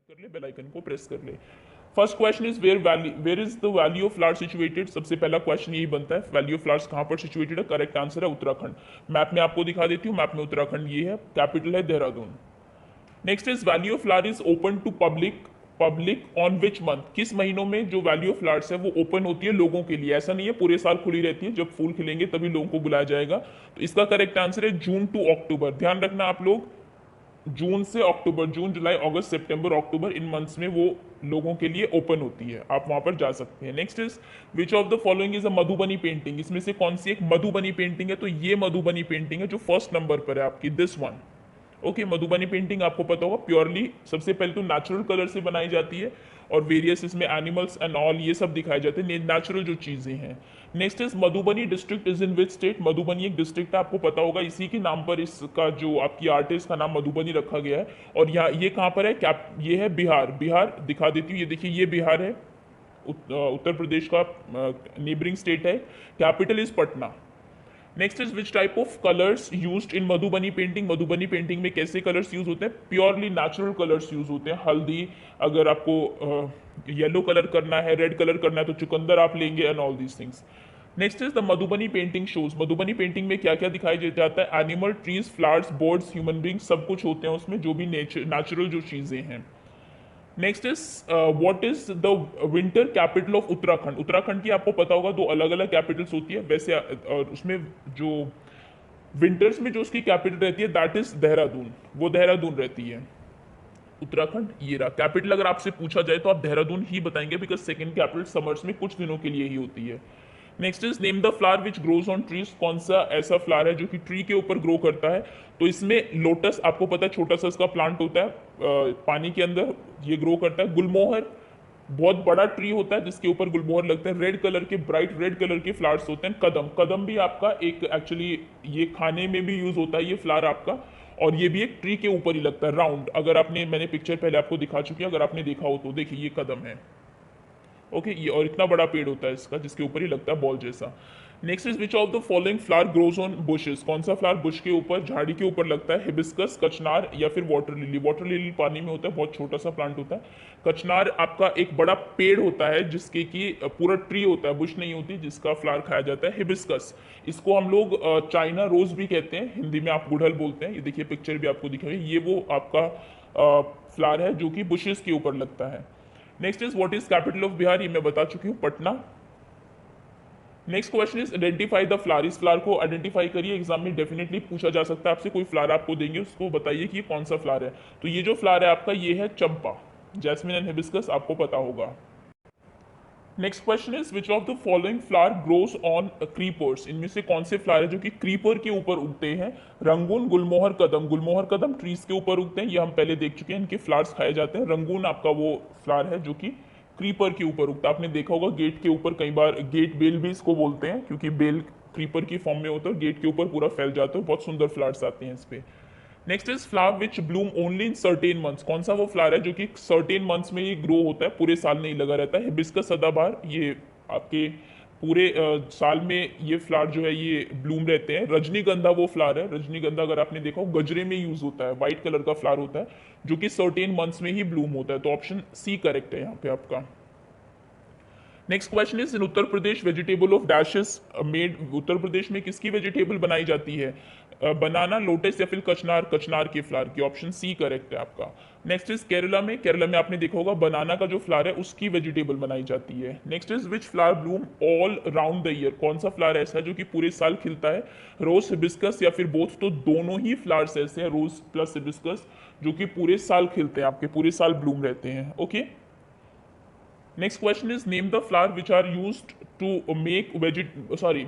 कर ले, bell icon को प्रेस कर ले। First question is where is the valley of flower situated. सबसे पहला क्वेश्चन यही बनता है, वैली ऑफ फ्लावर्स कहाँ पर सिचुएटेड है। करेक्ट आंसर है उत्तराखंड। मैप में आपको दिखा देती हूँ, मैप में उत्तराखंड ये है, कैपिटल है Dehradun. Next is valley of flower is open to public public on which month. किस महीनों में जो वैली ऑफ फ्लावर्स है वो ओपन होती है लोगों के लिए। ऐसा नहीं है पूरे साल खुली रहती है, जब फूल खिलेंगे तभी लोगों को बुलाया जाएगा। तो इसका करेक्ट आंसर है जून टू अक्टूबर। ध्यान रखना आप लोग, जून से अक्टूबर, जून जुलाई अगस्त सितंबर अक्टूबर, इन मंथ्स में वो लोगों के लिए ओपन होती है, आप वहां पर जा सकते हैं। Next is which of the following is a Madhubani painting. इसमें से कौन सी एक मधुबनी पेंटिंग है। तो ये मधुबनी पेंटिंग है जो फर्स्ट नंबर पर है आपकी, this one. Okay, Madhubani painting आपको पता होगा प्योरली सबसे पहले तो नेचुरल कलर से बनाई जाती है और वेरियस इसमें एनिमल्स एंड ऑल ये सब दिखाए जाते हैं, नेचुरल जो चीजें हैं। Next is Madhubani district is in which state. Madhubani एक डिस्ट्रिक्ट है, आपको पता होगा, इसी के नाम पर इसका जो आपकी आर्टिस्ट का नाम मधुबनी रखा गया है। और यहाँ ये कहाँ पर है, क्या ये है बिहार। बिहार दिखा देती हूँ, ये देखिए ये बिहार है, उत्तर प्रदेश का नेबरिंग स्टेट है। Capital is Patna. Next is which type of colours used in Madhubani painting. Madhubani painting में कैसे कलर्स यूज होते हैं, प्योरली नेचुरल कलर्स यूज होते हैं। हल्दी, अगर आपको येलो कलर करना है, रेड कलर करना है तो चुकंदर आप लेंगे and all these things. Next is the Madhubani painting shows. Madhubani painting में क्या क्या दिखाई जाता है, animal, trees, flowers, birds, human beings, सब कुछ होते हैं उसमें, जो भी नेचुरल जो चीजें हैं। Next is what is the winter capital of Uttarakhand. Uttarakhand की आपको पता होगा दो अलग अलग कैपिटल्स होती है वैसे, और उसमें जो विंटर्स में जो उसकी कैपिटल रहती है दैट इज देहरादून, वो देहरादून रहती है। उत्तराखंड ये रहा कैपिटल। अगर आपसे पूछा जाए तो आप देहरादून ही बताएंगे, बिकॉज सेकंड कैपिटल समर्स में कुछ दिनों के लिए ही होती है। Next is name the flower which grows on trees. कौन सा ऐसा फ्लावर है जो कि ट्री के ऊपर ग्रो करता है। तो इसमें लोटस, आपको पता है छोटा सा इसका प्लांट होता है, पानी के अंदर ये ग्रो करता है। गुलमोहर बहुत बड़ा ट्री होता है जिसके ऊपर गुलमोहर लगता है, रेड कलर के, ब्राइट रेड कलर के फ्लावर्स होते हैं। कदम, कदम भी आपका एक एक्चुअली ये खाने में भी यूज होता है ये फ्लावर आपका, और ये भी एक ट्री के ऊपर ही लगता है राउंड। अगर आपने, मैंने पिक्चर पहले आपको दिखा चुकी है, अगर आपने देखा हो तो देखिए ये कदम है। ओके, ये और इतना बड़ा पेड़ होता है इसका जिसके ऊपर ही लगता है बॉल जैसा। Next is which of the following flower grows on bushes. कौन सा फ्लावर बुश के ऊपर, झाड़ी के ऊपर लगता है। हिबिस्कस, कचनार या फिर वाटर लिली। वाटर लिली पानी में होता है, बहुत छोटा सा प्लांट होता है। कचनार आपका एक बड़ा पेड़ होता है जिसके की पूरा ट्री होता है, बुश नहीं होती, जिसका फ्लावर खाया जाता है। हिबिस्कस, इसको हम लोग चाइना रोज भी कहते हैं, हिंदी में आप गुड़हल बोलते हैं। ये देखिए पिक्चर भी आपको दिखाई, ये वो आपका फ्लावर है जो कि बुशेस के ऊपर लगता है। Next is what is capital of Bihar, ये मैं बता चुकी हूँ, Patna. Next question is identify the flower. इस फ्लावर को आइडेंटिफाई करिए, एग्जाम में डेफिनेटली पूछा जा सकता है आपसे, कोई फ्लावर आपको देंगे उसको बताइए कि ये कौन सा फ्लावर है। तो ये जो फ्लावर है आपका ये है चंपा, जैस्मिन एंड हिबिस्कस, आपको पता होगा। Next question is which of the following flower grows on creepers. इनमें से कौन से फ्लावर है जो कि क्रीपर के ऊपर उगते हैं। रंगून, गुलमोहर, कदम। गुलमोहर कदम ट्रीज के ऊपर उगते हैं, ये हम पहले देख चुके हैं, इनके फ्लावर्स खाए जाते हैं। रंगून आपका वो फ्लावर है जो कि क्रीपर के ऊपर उगता है, आपने देखा होगा गेट के ऊपर, कई बार गेट बेल भी इसको बोलते हैं क्योंकि बेल क्रीपर की फॉर्म में होता है, गेट के ऊपर पूरा फैल जाता है, बहुत सुंदर फ्लावर्स आते हैं इस पे। Next is flower which Bloom only in certain months. कौन सा वो फ्लावर है जो कि सर्टेन मंथ्स में ये ग्रो होता है, पूरे साल नहीं लगा रहता है। हिबिस्कस सदाबहार, ये आपके पूरे साल में ये फ्लावर जो है ये ब्लूम रहते हैं। रजनीगंधा वो फ्लावर है, रजनीगंधा अगर आपने देखा हो गजरे में यूज होता है, व्हाइट कलर का फ्लावर होता है जो कि सर्टेन मंथ्स में ही ब्लूम होता है। तो ऑप्शन सी करेक्ट है यहाँ पे आपका। Next question is in Uttar Pradesh vegetable of dashes made. Uttar Pradesh में किसकी वेजिटेबल बनाई जाती है, बनाना, लोटस या फिर कचनार, कचनार के फ्लावर की। ऑप्शन सी करेक्ट है आपका। नेक्स्ट इज केरला में, केरला में आपने देखा होगा बनाना का जो फ्लावर है उसकी वेजिटेबल बनाई जाती है। Next is which flower Bloom all round the year. कौन सा फ्लावर ऐसा है जो कि पूरे साल खिलता है। रोज, हिबिस्कस या फिर बोथ। तो दोनों ही फ्लावर्स ऐसे हैं, रोज प्लस हिबिस्कस, जो कि पूरे साल खिलते हैं, आपके पूरे साल ब्लूम रहते हैं। Okay, next question is name the flower which are used to make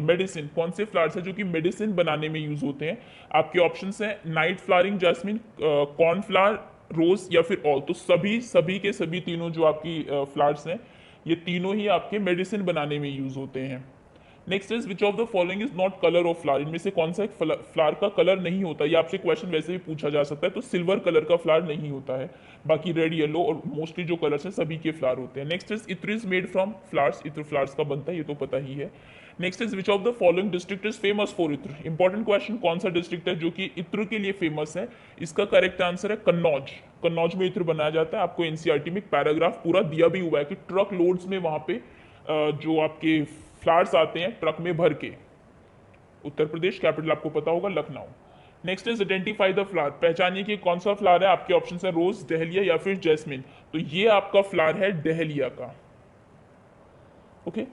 medicine. कौन से फ्लावर्स है जो कि मेडिसिन बनाने में यूज होते हैं। आपके ऑप्शंस हैं नाइट फ्लावरिंग जैस्मिन, कॉर्नफ्लावर, रोज या फिर ऑल। तो सभी के सभी तीनों जो आपकी फ्लावर्स हैं ये तीनों ही आपके मेडिसिन बनाने में यूज होते हैं। Next is which of the following is not colour of flower. इनमें से कौन सा एक फ्लावर का कलर नहीं होता। ये आपसे क्वेश्चन वैसे भी पूछा जा सकता है। तो सिल्वर कलर का फ्लावर नहीं होता है, बाकी रेड, येलो और मोस्टली जो कलर्स हैं सभी के फ्लावर होते हैं। नेक्स्ट इज इत्र इज मेड फ्रॉम फ्लावर्स। इत्र फ्लावर्स का बनता है, ये तो पता ही है। Next is which of the following district is famous for इत्र। इंपॉर्टेंट क्वेश्चन, कौन सा डिस्ट्रिक्ट है जो कि इत्र के लिए फेमस है। इसका करेक्ट आंसर है कन्नौज। कन्नौज में इत्र बनाया जाता है। आपको एनसीईआरटी में एक पैराग्राफ पूरा दिया भी हुआ है कि ट्रक लोड्स में वहां पे जो आपके फ्लावर्स आते हैं ट्रक में भर के। उत्तर प्रदेश, कैपिटल आपको पता होगा Lucknow. Next is identify the flower, पहचानिए कि कौन सा फ्लावर है। आपके ऑप्शन है रोज, डहलिया या फिर जैस्मिन। तो ये आपका फ्लावर है डहलिया का। Okay,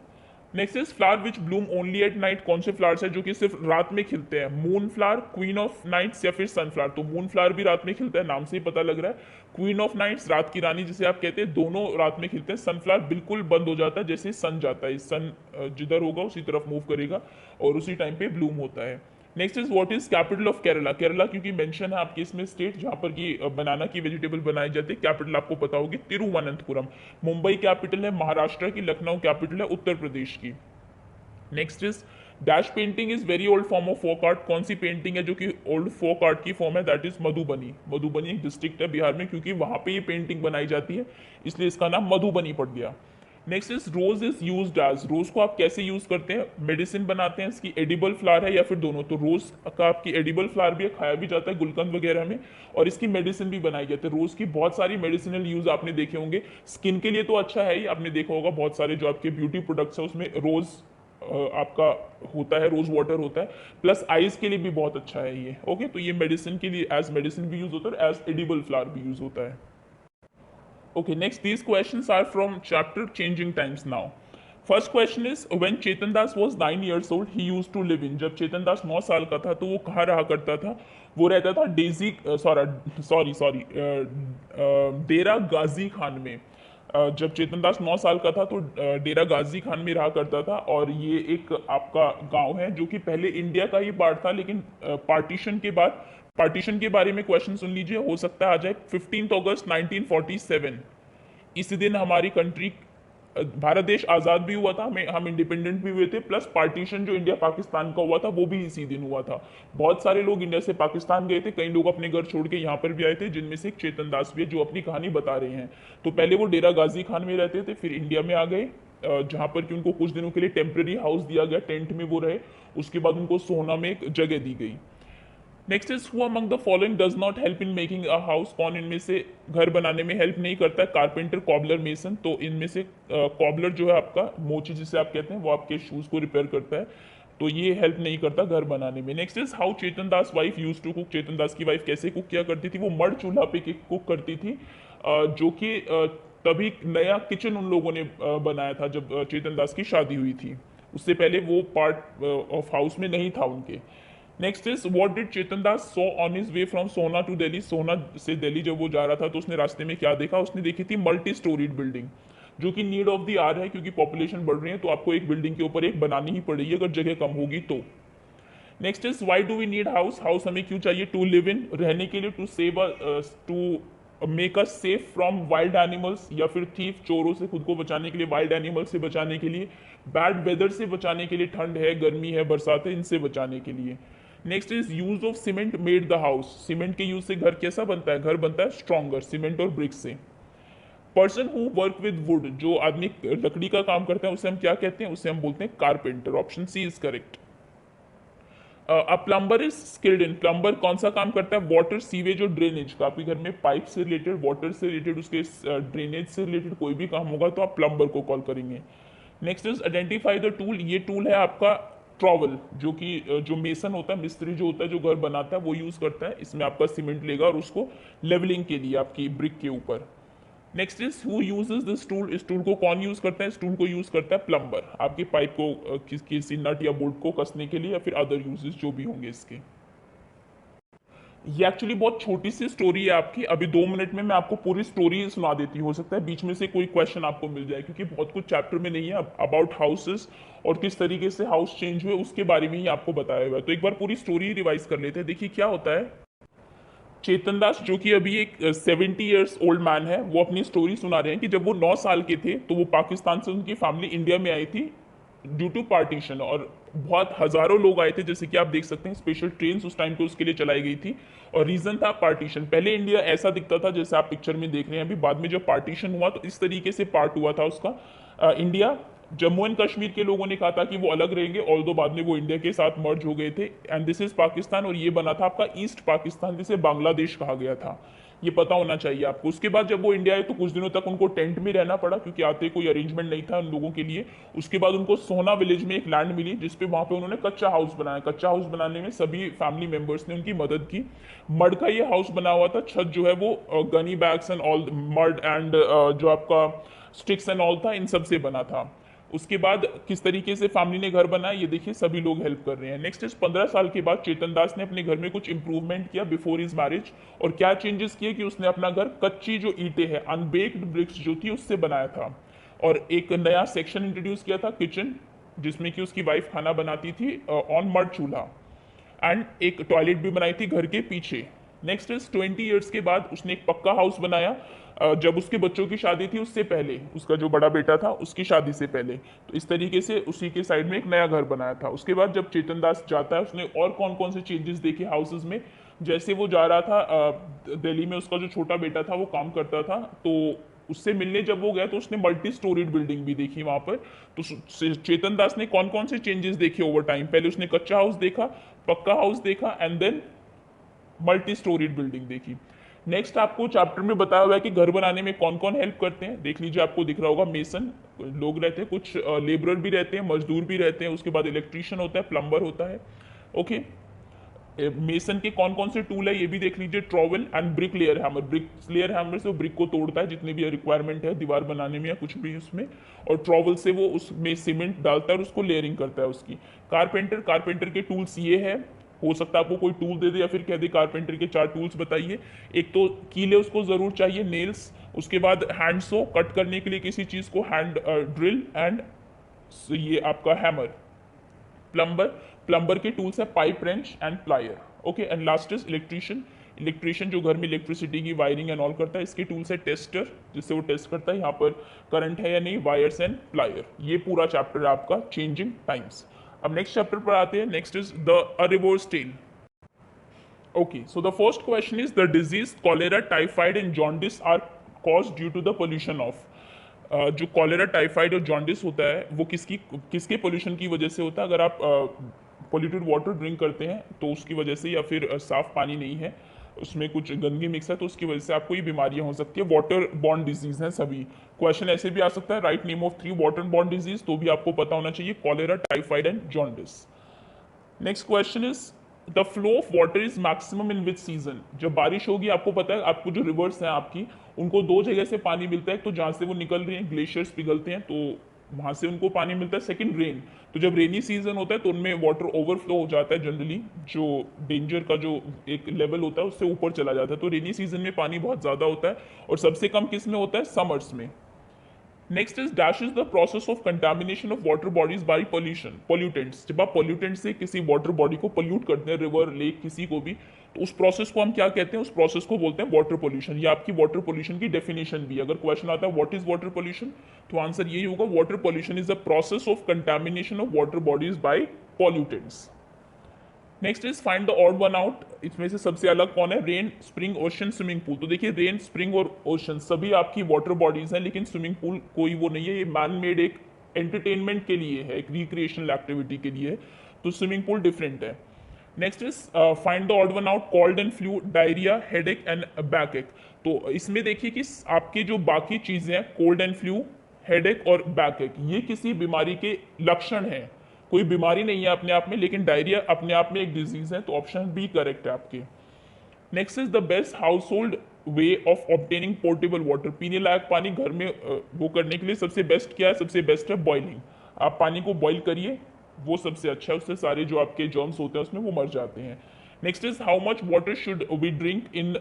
next is flower which Bloom only at night, कौन से फ्लावर्स है जो कि सिर्फ रात में खिलते हैं। Moon flower, queen of nights या फिर सनफ्लावर। तो मून फ्लावर भी रात में खिलता है, नाम से ही पता लग रहा है। क्वीन ऑफ नाइट्स, रात की रानी जिसे आप कहते हैं, दोनों रात में खिलते हैं। सनफ्लावर बिल्कुल बंद हो जाता है जैसे सन जाता है, सन जिधर होगा उसी तरफ मूव करेगा और उसी टाइम पे ब्लूम होता है। Next is what is capital of Kerala, Kerala क्योंकि मेंशन है आपके इसमें स्टेट जहां पर की बनाना की वेजिटेबल बनाई जाती है। कैपिटल आपको पता होगी तिरुवनंतपुरम। मुंबई कैपिटल है महाराष्ट्र की, लखनऊ कैपिटल है उत्तर प्रदेश की। Next is dash painting is very old form of folk art, कौन सी पेंटिंग है जो कि ओल्ड फोक आर्ट की फॉर्म है। That is Madhubani. मधुबनी एक डिस्ट्रिक्ट है बिहार में, क्योंकि वहां पे ये पेंटिंग बनाई जाती है इसलिए इसका नाम मधुबनी पड़ गया। Next is rose is used as, rose को आप कैसे यूज करते हैं। मेडिसिन बनाते हैं, इसकी एडिबल फ्लावर है या फिर दोनों। तो रोज का आपकी एडिबल फ्लावर भी है, खाया भी जाता है गुलकंद वगैरह में, और इसकी मेडिसिन भी बनाई जाती है। रोज की बहुत सारी मेडिसिनल यूज आपने देखे होंगे। स्किन के लिए तो अच्छा है ही, आपने देखा होगा बहुत सारे जो आपके ब्यूटी प्रोडक्ट्स है उसमें रोज आपका होता है, रोज वाटर होता है। प्लस आईज के लिए भी बहुत अच्छा है ये। ओके, तो ये मेडिसिन के लिए एज मेडिसिन भी यूज होता है, एज एडिबल फ्लावर भी यूज होता है। Okay, next these questions are from chapter Changing Times now. First question is when Chetan Das was 9 years old, he used to live in. जब चेतन दास 9 साल का था तो वो कहाँ रहा करता था। वो रहता था सॉरी डेरा गाजी खान में। जब चेतन दास 9 साल का था तो डेरा गाजी खान में रहा करता था। और ये एक आपका गांव है जो कि पहले इंडिया का ही पार्ट था, लेकिन पार्टीशन के बाद, पार्टीशन के बारे में क्वेश्चन सुन लीजिए, हो सकता है आ जाए। 15 अगस्त 1947 इसी दिन हमारी कंट्री, भारत देश आज़ाद भी हुआ था, हम इंडिपेंडेंट भी हुए थे। प्लस पार्टीशन जो इंडिया पाकिस्तान का हुआ था वो भी इसी दिन हुआ था। बहुत सारे लोग इंडिया से पाकिस्तान गए थे, कई लोग अपने घर छोड़ के यहाँ पर भी आए थे, जिनमें से एक चेतन दास भी है जो अपनी कहानी बता रहे हैं। तो पहले वो डेरा गाजी खान में रहते थे, फिर इंडिया में आ गए, जहाँ पर कि उनको कुछ दिनों के लिए टेम्प्रेरी हाउस दिया गया, टेंट में वो रहे। उसके बाद उनको सोना में एक जगह दी गई। Next is who among the following does not help in making a house, कौन इनमें से घर बनाने में हेल्प नहीं करता है। Carpenter, cobbler, mason. तो इनमें से कॉबलर जो है आपका मोची जिसे आप कहते हैं, वो आपके शूज को रिपेयर करता है, तो ये हेल्प नहीं करता घर बनाने में। Next is how Chetan Das wife use to cook, Chetan Das की वाइफ कैसे कुक किया करती थी। वो मड चूल्हा पे कुक करती थी, जो कि तभी नया किचन उन लोगों ने बनाया था जब चेतन दास की शादी हुई थी। उससे पहले वो पार्ट ऑफ हाउस में नहीं था उनके। Next is what did Chetan Das saw on his way from सोना टू दिल्ली, सोना से दिल्ली जब वो जा रहा था तो उसने रास्ते में क्या देखा। उसने देखी थी मल्टी स्टोरीड बिल्डिंग, जो कि नीड ऑफ द आवर है, क्योंकि पॉपुलेशन बढ़ रही है तो आपको एक बिल्डिंग के ऊपर एक बनानी ही पड़ेगी अगर जगह कम होगी तो। Next is why do we need house, house हमें क्यों चाहिए। टू लिव इन, रहने के लिए। To save, to make us safe from wild animals या फिर थीफ, चोरों से खुद को बचाने के लिए, वाइल्ड एनिमल्स से बचाने के लिए, बैड वेदर से बचाने के लिए, ठंड है, गर्मी है, बरसात है, इनसे बचाने के लिए। Next is use of cement made the house, cement के यूज से घर कैसा बनता है, घर बनता है स्ट्रॉन्गर, सीमेंट और ब्रिक्स से। Person who work with would, जो आदमी लकड़ी का काम करता है उसे हम क्या कहते हैं, उसे हम बोलते हैं carpenter. Option C is correct. A plumber is skilled in, plumber कौन सा काम करता है, वाटर, सीवेज और ड्रेनेज का। आपके घर में पाइप से रिलेटेड, वाटर से रिलेटेड, उसके ड्रेनेज से रिलेटेड कोई भी काम होगा तो आप प्लम्बर को कॉल करेंगे। Next is identify the tool, ये टूल है आपका ट्रॉवल, जो कि जो मेसन होता है, मिस्त्री जो होता है, जो घर बनाता है, वो यूज करता है। इसमें आपका सीमेंट लेगा और उसको लेवलिंग के लिए आपकी ब्रिक के ऊपर। Next is who uses this tool, इस टूल को कौन यूज करता है, इस टूल को यूज करता है प्लम्बर, आपके पाइप को किसी नट या बोल्ट को कसने के लिए या फिर अदर यूजेस जो भी होंगे इसके। ये एक्चुअली बहुत छोटी सी स्टोरी है आपकी, अभी 2 मिनट में मैं आपको पूरी स्टोरी सुना देती, हो सकता है बीच में से कोई क्वेश्चन आपको मिल जाए, क्योंकि बहुत कुछ चैप्टर में नहीं है अबाउट हाउसेस और किस तरीके से हाउस चेंज हुए उसके बारे में ही आपको बताया हुआ है। तो एक बार पूरी स्टोरी रिवाइज कर लेते हैं। देखिए क्या होता है, चेतन दास जो कि अभी एक 70 ईयर्स ओल्ड मैन है, वो अपनी स्टोरी सुना रहे हैं कि जब वो 9 साल के थे तो वो पाकिस्तान से उनकी फैमिली इंडिया में आई थी ड्यू टू पार्टीशन, और बहुत हजारों लोग आए थे, जैसे कि आप देख सकते हैं स्पेशल ट्रेन उस टाइम पे उसके लिए चलाई गई थी, और रीजन था पार्टीशन। पहले इंडिया ऐसा दिखता था जैसे आप पिक्चर में देख रहे हैं, अभी बाद में जब पार्टीशन हुआ तो इस तरीके से पार्ट हुआ था उसका इंडिया। जम्मू एंड कश्मीर के लोगों ने कहा था कि वो अलग रहेंगे, ऑल्दो बाद में वो इंडिया के साथ मर्ज हो गए थे। एंड दिस इज पाकिस्तान, और ये बना था आपका ईस्ट पाकिस्तान, जिसे बांग्लादेश कहा गया था। ये पता होना चाहिए आपको। उसके बाद जब वो इंडिया आए तो कुछ दिनों तक उनको टेंट में रहना पड़ा, क्योंकि आते कोई अरेंजमेंट नहीं था उन लोगों के लिए। उसके बाद उनको सोना विलेज में एक लैंड मिली, जिसपे वहां पे उन्होंने कच्चा हाउस बनाया। कच्चा हाउस बनाने में सभी फैमिली मेंबर्स ने उनकी मदद की। मड का ये हाउस बना हुआ था, छत जो है वो Ghani bags and all mud and जो आपका स्टिक्स एंड ऑल था, इन सब से बना था। उसके बाद किस तरीके से फैमिली ने घर बनाया, ये देखिए सभी लोग हेल्प कर रहे हैं। नेक्स्ट इज 15 साल के बाद चेतन दास ने अपने घर में कुछ इंप्रूवमेंट किया बिफोर हिज मैरिज। और क्या चेंजेस किए कि उसने अपना घर कच्ची जो ईंटें हैं, अनबेक्ड ब्रिक्स जो थी, उससे बनाया था। और एक नया सेक्शन इंट्रोड्यूस किया था, किचन, जिसमें कि उसकी वाइफ खाना बनाती थी ऑन मड चूल्हा। एंड एक टॉयलेट भी बनाई थी घर के पीछे। नेक्स्ट इज 20 ईयर्स के बाद उसने एक पक्का हाउस बनाया, जब उसके बच्चों की शादी थी उससे पहले, उसका जो बड़ा बेटा था उसकी शादी से पहले। तो इस तरीके से उसी के साइड में एक नया घर बनाया था। उसके बाद जब चेतन दास जाता है, उसने और कौन कौन से चेंजेस देखे हाउसेज में। जैसे वो जा रहा था दिल्ली में, उसका जो छोटा बेटा था वो काम करता था, तो उससे मिलने जब वो गया तो उसने मल्टी स्टोरीड बिल्डिंग भी देखी वहां पर। तो चेतन दास ने कौन कौन से चेंजेस देखे ओवर टाइम। पहले उसने कच्चा हाउस देखा, पक्का हाउस देखा, and then multi storied building देखी। नेक्स्ट आपको चैप्टर में बताया हुआ है कि घर बनाने में कौन कौन हेल्प करते हैं। देख लीजिए, आपको दिख रहा होगा मेसन लोग रहते हैं, कुछ लेबरर भी रहते हैं, मजदूर भी रहते हैं। उसके बाद इलेक्ट्रीशियन होता है, प्लम्बर होता है। ओके, मेसन के कौन कौन से टूल है ये भी देख लीजिए। Trowel and brick layer hammer. Brick layer hammer से वो ब्रिक को तोड़ता है, जितनी भी रिक्वायरमेंट है दीवार बनाने में या कुछ भी उसमें। और ट्रॉवेल से वो उसमें सीमेंट डालता है और उसको लेयरिंग करता है उसकी। कारपेंटर, कारपेंटर के टूल्स ये है। हो सकता है आपको कोई टूल दे दे या फिर कह दे कारपेंटर के 4 टूल्स बताइए। एक तो कीले उसको जरूर चाहिए, नेल्स। उसके बाद हैंड सो, कट करने के लिए किसी चीज को, हैंड ड्रिल, एंड ये आपका हैमर। प्लम्बर, प्लम्बर के टूल्स है pipe, wrench and plier. Okay, and last is electrician. Electrician जो घर में इलेक्ट्रिसिटी की वायरिंग एंड ऑल करता है। इसके टूल्स है टेस्टर, जिससे वो टेस्ट करता है यहाँ पर करंट है या नहीं, वायर्स एंड प्लायर। ये पूरा चैप्टर है आपका चेंजिंग टाइम्स। अब नेक्स्ट चैप्टर पर आते हैं। Next is the river's tale. Okay, so the first question is the disease cholera, typhoid and jaundice are caused due to the pollution of जो cholera, typhoid और jaundice होता है वो किसके पोल्यूशन की वजह से होता है। अगर आप पोल्यूटेड वाटर ड्रिंक करते हैं तो उसकी वजह से, या फिर साफ पानी नहीं है, उसमें कुछ गंदगी मिक्स है, तो उसकी वजह से आपको ये बीमारियां हो सकती है। वाटर बॉर्न डिजीज हैं सभी। क्वेश्चन ऐसे भी आ सकता है, write name of 3 water borne disease, तो भी आपको पता होना चाहिए, cholera, typhoid and jaundice. Next question is the flow of water is maximum in which season. जब बारिश होगी, आपको पता है, आपको जो रिवर्स हैं आपकी, उनको 2 जगह से पानी मिलता है। तो जहाँ से वो निकल रही हैं, ग्लेशियर्स पिघलते हैं, तो वहां से उनको पानी मिलता है। Second, rain. तो जब रेनी सीजन होता है तो उनमें वाटर ओवरफ्लो हो जाता है, जनरली जो डेंजर का जो एक लेवल होता है उससे ऊपर चला जाता है। तो रेनी सीजन में पानी बहुत ज्यादा होता है, और सबसे कम किस में होता है, समर्स में। Next is dash is the process of contamination of water bodies by pollution, pollutants. जब आप पॉल्यूटेंट से किसी वाटर बॉडी को पोल्यूट करते हैं, रिवर, लेक, किसी को भी, तो उस प्रोसेस को हम क्या कहते हैं, उस प्रोसेस को बोलते हैं वाटर पोल्यूशन। ये आपकी वाटर पोल्यूशन की डेफिनेशन भी। अगर क्वेश्चन आता है व्हाट इज वाटर पोल्यूशन, तो आंसर यही होगा, water pollution is the process of contamination of water bodies by pollutants. Next is find the odd one out. इसमें से सबसे अलग कौन है, rain, spring, ocean, swimming pool. तो देखिए, रेन, स्प्रिंग और ओशन सभी आपकी वाटर बॉडीज हैं, लेकिन स्विमिंग पूल कोई वो नहीं है, ये मैन मेड एक एंटरटेनमेंट के लिए है, एक रिक्रिएशनल एक्टिविटी के लिए है। तो स्विमिंग पूल डिफरेंट है। Next is find the odd one out, cold and flu, diarrhoea, headache and back एक। तो इसमें देखिए कि आपकी जो बाकी चीजें हैं, कोल्ड एंड फ्लू, हेडेक और बैक एक, ये किसी बीमारी के लक्षण हैं। कोई बीमारी नहीं है अपने आप में, लेकिन डायरिया अपने आप में एक डिजीज है। तो ऑप्शन बी करेक्ट है आपके। Next is the best house hold way of obtaining portable water. पीने लायक पानी घर में वो करने के लिए सबसे बेस्ट क्या है, सबसे बेस्ट है बॉइलिंग। आप पानी को बॉइल करिए, वो सबसे अच्छा है, उससे सारे जो आपके जर्म्स होते हैं उसमें वो मर जाते हैं। Next is how much water should we drink in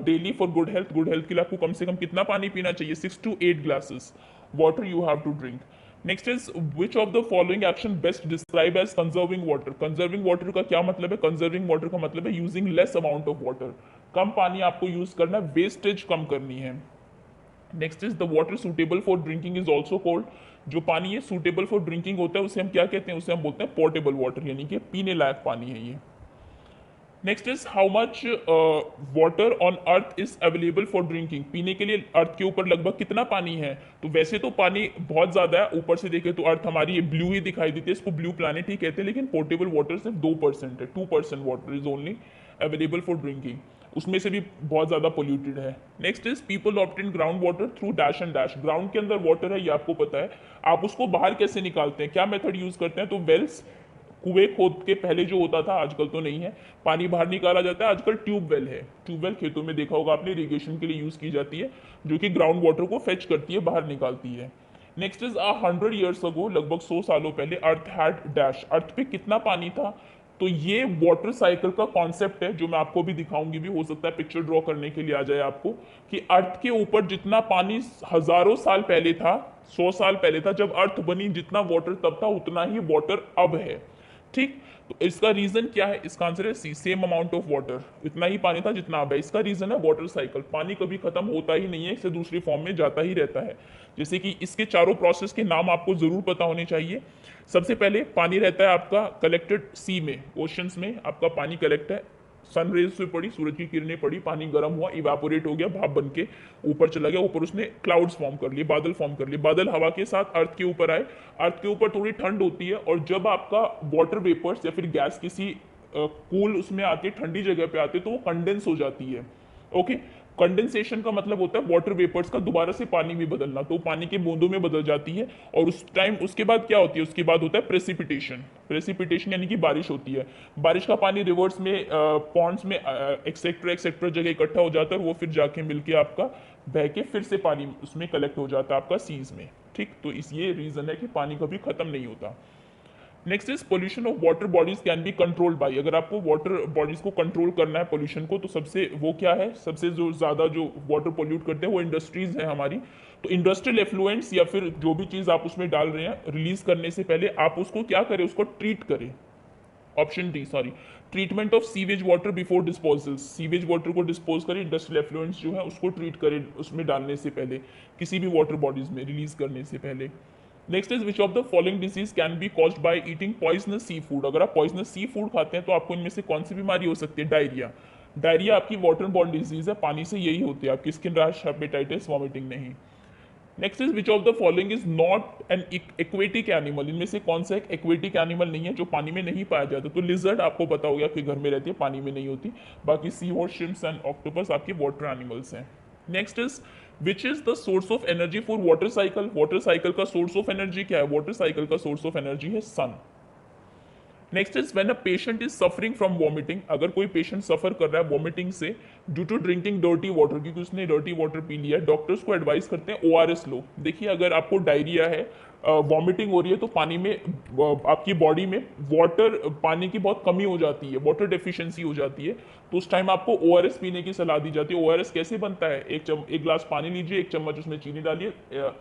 daily for good health. Good health के लिए आपको कम से कम कितना पानी पीना चाहिए, 6 to 8 glasses water you have to drink. Next is which of the following action best describe as conserving water. Conserving water का क्या मतलब है, कंजर्विंग वाटर का मतलब है using less amount of water. कम पानी आपको यूज करना है, वेस्टेज कम करनी है। Next is the water suitable for drinking is also cold. जो पानी है सुटेबल फॉर ड्रिंकिंग होता है उसे हम क्या कहते हैं, उसे हम बोलते हैं पोर्टेबल वाटर, यानी कि पीने लायक पानी है ये। Next is how much water on earth is available for drinking, पीने के लिए अर्थ के ऊपर लगभग कितना पानी है। तो वैसे तो पानी बहुत ज्यादा है, ऊपर से देखें तो अर्थ हमारी ये ब्लू ही दिखाई देती है, इसको ब्लू प्लानिट ही कहते हैं, लेकिन पोर्टेबल वाटर सिर्फ 2% है, 2% water is only available for drinking, उसमें से भी बहुत ज्यादा पोल्यूटेड है। Next is people obtain ground water through dash and dash, ground के अंदर वाटर है ये आपको पता है, आप उसको बाहर कैसे निकालते हैं, क्या मेथड यूज करते हैं, तो वेल्स, कुएं खोद के पहले जो होता था, आजकल तो नहीं है, पानी बाहर निकाला जाता है, आजकल ट्यूबवेल है, ट्यूबवेल खेतों में देखा होगा आपने, इरिगेशन के लिए यूज की जाती है, जो कि ग्राउंड वाटर को फेच करती है, बाहर निकालती है। नेक्स्ट इज 100 ईयर्स अगो, लगभग 100 सालों पहले, अर्थ हैड डैश, अर्थ पे कितना पानी था। तो ये वाटर साइकिल का कॉन्सेप्ट है, जो मैं आपको भी दिखाऊंगी, भी हो सकता है पिक्चर ड्रॉ करने के लिए आ जाए आपको, कि अर्थ के ऊपर जितना पानी हजारों साल पहले था, 100 साल पहले था, जब अर्थ बनी, जितना वाटर तब था उतना ही वाटर अब है। ठीक, तो इसका रीजन क्या है, इसका आंसर है सी, सेम अमाउंट ऑफ वाटर, इतना ही पानी था जितना अब है। इसका रीजन है वाटर साइकिल, पानी कभी खत्म होता ही नहीं है, इससे दूसरी फॉर्म में जाता ही रहता है। जैसे कि इसके चारों प्रोसेस के नाम आपको जरूर पता होने चाहिए। सबसे पहले पानी रहता है आपका कलेक्टेड सी में, ओशंस में आपका पानी कलेक्ट है, सन रेज से पड़ी, सूरज की किरणें पड़ी, पानी गर्म हुआ, इवापोरेट हो गया, भाप बन के ऊपर चला गया, ऊपर उसने क्लाउड्स फॉर्म कर लिए, बादल फॉर्म कर लिए, बादल हवा के साथ अर्थ के ऊपर आए, अर्थ के ऊपर थोड़ी ठंड होती है, और जब आपका वाटर वेपर्स या फिर गैस किसी कूल उसमें आके ठंडी जगह पे आते तो वो कंडेंस हो जाती है। ओके, कंडेंसेशन का मतलब होता है वाटर वेपर्स का दोबारा से पानी में बदलना, तो पानी के बूंदों में बदल जाती है, और उस टाइम उसके बाद क्या होती है, उसके बाद होता है प्रेसिपिटेशन, प्रेसिपिटेशन यानी कि बारिश होती है, बारिश का पानी रिवर्स में पॉन्ड्स में एक्सेट्रा एक्सेट्रा जगह इकट्ठा हो जाता है, और वो फिर जाके मिलके आपका बह के फिर से पानी उसमें कलेक्ट हो जाता है आपका सीज में। ठीक, तो इस ये रीजन है कि पानी कभी खत्म नहीं होता। Next is pollution of water bodies can be controlled by, अगर आपको वाटर बॉडीज को कंट्रोल करना है पोल्यूशन को, तो सबसे वो क्या है, सबसे जो ज्यादा जो वाटर पोल्यूट करते हैं वो इंडस्ट्रीज है हमारी। तो इंडस्ट्रियल एफ्लुएंट्स या फिर जो भी चीज आप उसमें डाल रहे हैं, रिलीज करने से पहले आप उसको क्या करें, उसको ट्रीट करें। Option D, sorry, treatment of sewage water before disposal, sewage water को डिस्पोज करें, इंडस्ट्रियल एफ्लुएंट्स जो है उसको ट्रीट करें उसमें डालने से पहले, किसी भी वाटर बॉडीज में रिलीज करने से पहले। Next is which of the following disease can be caused by eating poisonous sea food, अगर आप पॉइजनस सी फूड खाते हैं तो आपको इनमें से कौन सी बीमारी हो सकती है, डायरिया, डायरिया आपकी वाटर बॉर्न डिजीज है, पानी से यही होती है आपकी, स्किन रैश, हेपेटाइटिस, वॉमिटिंग नहीं। Next is which of the following is not an aquatic animal, इनमें से कौन सा एक एक्वेटिक एनिमल नहीं है जो पानी में नहीं पाया जाता, तो लिजर्ड आपको पता होगा आपके घर में रहती है, पानी में नहीं होती, बाकी sea horse, shrimps and octopus आपके वाटर एनिमल्स हैं। Next is which is the source of energy for water cycle, water cycle का सोर्स ऑफ एनर्जी क्या है, वाटर साइकिल का सोर्स ऑफ एनर्जी है sun. Next is when a patient is suffering from vomiting, अगर कोई patient suffer कर रहा है वॉमिटिंग से due to drinking dirty water, क्योंकि उसने डर्टी वाटर पी लिया है, डॉक्टर्स को एडवाइस करते हैं ओआरएस लो। देखिए अगर आपको डायरिया है, वॉमिटिंग हो रही है, तो पानी में आपकी बॉडी में वाटर, पानी की बहुत कमी हो जाती है, वाटर डेफिशिएंसी हो जाती है, तो उस टाइम आपको ओआरएस पीने की सलाह दी जाती है। ओआरएस कैसे बनता है, एक ग्लास पानी लीजिए, 1 चम्मच उसमें चीनी डालिए,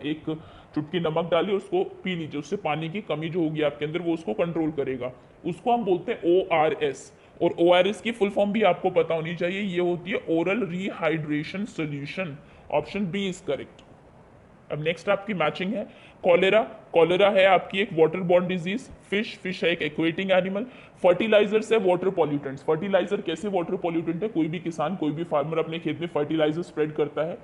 1 चुटकी नमक डालिए, उसको पी लीजिए, उससे पानी की कमी जो होगी आपके अंदर वो उसको कंट्रोल करेगा, उसको हम बोलते हैं ओआरएस। और ओआरएस की फुल फॉर्म भी आपको पता होनी चाहिए, ये होती है oral rehydration solution, option B is correct. अब नेक्स्ट आपकी मैचिंग है, कॉलेरा, कॉलेरा है आपकी एक वाटर बॉर्न डिजीज, फिश है एक एक्वेटिंग एनिमल, फर्टिलाइजर्स है वाटर पॉल्यूटेंट्स, फर्टिलाइजर कैसे वाटर पॉल्यूटेंट है, कोई भी किसान, कोई भी फार्मर अपने खेत में फर्टिलाइजर स्प्रेड करता है,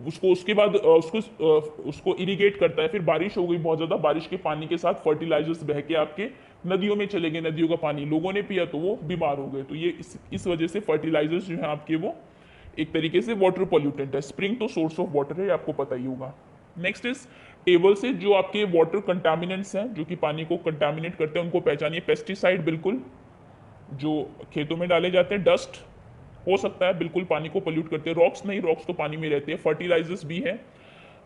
उसको उसके बाद उसको इरिगेट करता है, फिर बारिश हो गई बहुत ज्यादा, बारिश के पानी के साथ फर्टिलाइजर्स बह के आपके नदियों में चले गए, नदियों का पानी लोगों ने पिया तो वो बीमार हो गए, तो ये इस वजह से फर्टिलाइजर्स जो है आपके वो एक तरीके से वाटर पॉल्यूटेंट है। स्प्रिंग तो सोर्स ऑफ वाटर है, आपको पता ही होगा। नेक्स्ट इज टेबल से जो आपके वाटर कंटामिनेंट्स हैं जो कि पानी को कंटामिनेट करते हैं उनको पहचानिए। पेस्टिसाइड बिल्कुल जो खेतों में डाले जाते हैं, डस्ट हो सकता है बिल्कुल पानी को पोल्यूट करते हैं, रॉक्स नहीं, रॉक्स तो पानी में रहते हैं, फर्टिलाइजर्स भी है,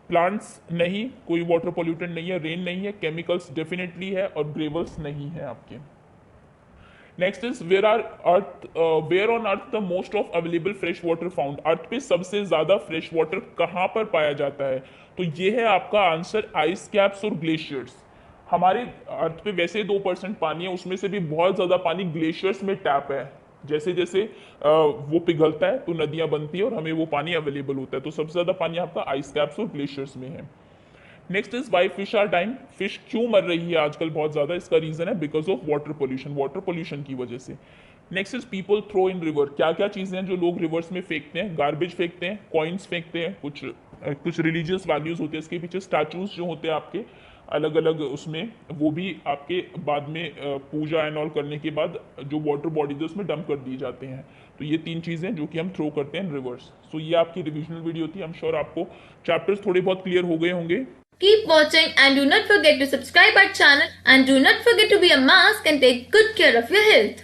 प्लांट्स नहीं, कोई वाटर पोल्यूटेंट नहीं है, रेन नहीं है, केमिकल्स डेफिनेटली है, और ग्रेवल्स नहीं है आपके। Next is where on earth the most of available fresh water found, earth पे सबसे ज्यादा फ्रेश वाटर कहाँ पर पाया जाता है, तो ये है आपका आंसर आइस कैप्स और ग्लेशियर्स। हमारे अर्थ पे वैसे 2% पानी है, उसमें से भी बहुत ज्यादा पानी ग्लेशियर्स में टैप है, जैसे जैसे वो पिघलता है तो नदियां बनती है और हमें वो पानी अवेलेबल होता है, तो सबसे ज्यादा पानी आपका आइस कैप्स और ग्लेशियर्स में है। Next is why fish are dying, fish क्यों मर रही है आजकल बहुत ज्यादा, इसका रीजन है बिकॉज ऑफ वाटर पोल्यूशन की वजह से। Next is people throw in river, क्या क्या चीजें हैं जो लोग रिवर्स में फेंकते हैं, गार्बेज फेंकते हैं, कॉइन्स फेंकते हैं, कुछ रिलीजियस वैल्यूज होते हैं इसके पीछे, स्टैचूज जो होते हैं आपके अलग अलग उसमें, वो भी आपके बाद में पूजा एंड ऑल करने के बाद जो वाटर बॉडीज है उसमें डंप कर दिए जाते हैं। तो ये 3 चीजें जो कि हम थ्रो करते हैं रिवर्स। सो ये आपकी रिविजनल वीडियो थी, आई एम श्योर आपको चैप्टर्स थोड़े बहुत क्लियर हो गए होंगे। Keep watching and do not forget to subscribe our channel and do not forget to be a mask and take good care of your health.